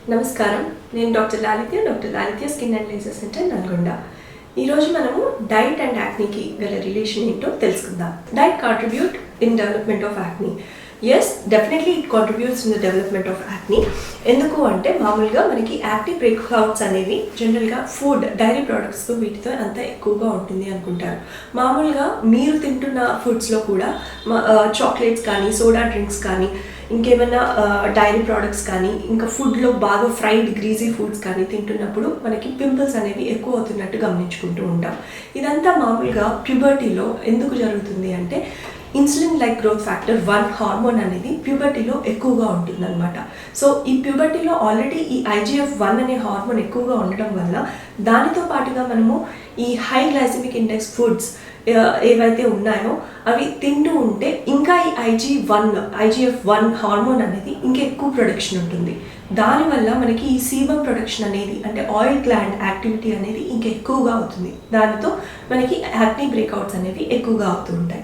నమస్కారం. నేను doctor Lalithya skin and laser centre Nalgonda. ఈరోజు మనము డైట్ అండ్ యాక్నీకి గల రిలేషన్ ఏంటో తెలుసుకుందాం. Diet contribute in development of acne. Yes, definitely it contributes in the development of acne. ఎందుకు అంటే మామూలుగా మనకి యాక్నీ బ్రేక్అవుట్స్ అనేవి జనరల్గా ఫుడ్, డైరీ ప్రోడక్ట్స్తో వీటితో అంత ఎక్కువగా ఉంటుంది అనుకుంటారు. మామూలుగా మీరు తింటున్న ఫుడ్స్లో కూడా చాక్లెట్స్ కానీ, సోడా డ్రింక్స్ కానీ, ఇంకేమైనా డైరీ ప్రోడక్ట్స్ కానీ, ఇంకా ఫుడ్లో బాగా ఫ్రైడ్ గ్రీజీ ఫుడ్స్ కానీ తింటున్నప్పుడు మనకి పింపుల్స్ అనేవి ఎక్కువ అవుతున్నట్టు గమనించుకుంటూ ఉంటాం. ఇదంతా మామూలుగా ప్యూబర్టీలో ఎందుకు జరుగుతుంది అంటే insulin like growth factor 1 hormone అనేది ప్యూబర్టీలో ఎక్కువగా ఉంటుందన్నమాట. సో ఈ ప్యూబర్టీలో ఆల్రెడీ ఈ IGF-1 అనే హార్మోన్ ఎక్కువగా ఉండడం వల్ల దానితో పాటుగా మనము ఈ హై గ్లైసెమిక్ ఇండెక్స్ ఫుడ్స్ ఏవైతే ఉన్నాయో అవి తింటూ ఉంటే ఇంకా ఈ IGF-1 హార్మోన్ అనేది ఇంకా ఎక్కువ ప్రొడక్షన్ ఉంటుంది. దానివల్ల మనకి ఈ సీబమ్ ప్రొడక్షన్ అనేది అంటే ఆయిల్ గ్లాండ్ యాక్టివిటీ అనేది ఇంకా ఎక్కువగా అవుతుంది. దానితో మనకి యాక్నీ బ్రేక్అవుట్స్ అనేవి ఎక్కువగా అవుతూ ఉంటాయి.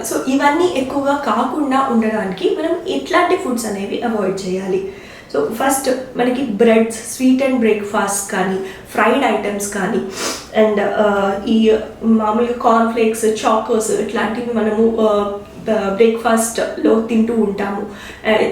సో ఇవన్నీ ఎక్కువగా కాకుండా ఉండడానికి మనం ఎట్లాంటి ఫుడ్స్ అనేవి అవాయిడ్ చేయాలి? సో ఫస్ట్ మనకి బ్రెడ్స్, స్వీట్ అండ్ బ్రేక్ఫాస్ట్ కానీ, ఫ్రైడ్ ఐటమ్స్ కానీ, అండ్ ఈ మామూలుగా కార్న్ఫ్లేక్స్, చాకోస్ ఇట్లాంటివి మనము బ్రేక్ఫాస్ట్లో తింటూ ఉంటాము.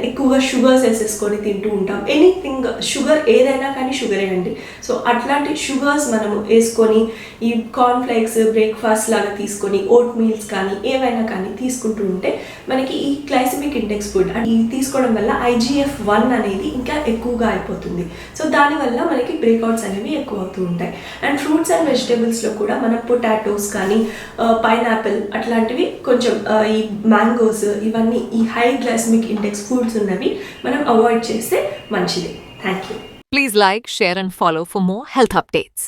ఎక్కువగా షుగర్స్ వేసేసుకొని తింటూ ఉంటాం. ఎనీథింగ్ షుగర్ ఏదైనా కానీ షుగరే అండి. సో అట్లాంటి షుగర్స్ మనము వేసుకొని ఈ కార్న్ఫ్లేక్స్ బ్రేక్ఫాస్ట్ లాగా తీసుకొని ఓట్ మీల్స్ కానీ ఏవైనా కానీ తీసుకుంటూ ఉంటే మనకి ఈ గ్లైసెమిక్ ఇండెక్స్ ఫుడ్ ఇది తీసుకోవడం వల్ల IGF-1 అనేది ఇంకా ఎక్కువగా అయిపోతుంది. సో దానివల్ల మనకి బ్రేక్అవుట్స్ అనేవి ఎక్కువ అవుతూ ఉంటాయి. అండ్ ఫ్రూట్స్ అండ్ వెజిటేబుల్స్లో కూడా మనం పొటాటోస్ కానీ, పైనాపిల్ అట్లాంటివి కొంచెం ఈ మ్యాంగోస్ ఇవన్నీ ఈ హై గ్లైసెమిక్ ఇండెక్స్ ఫుడ్స్ ఉన్నవి మనం అవాయిడ్ చేస్తే మంచిది. Thank you. Please like, share and follow for more health updates.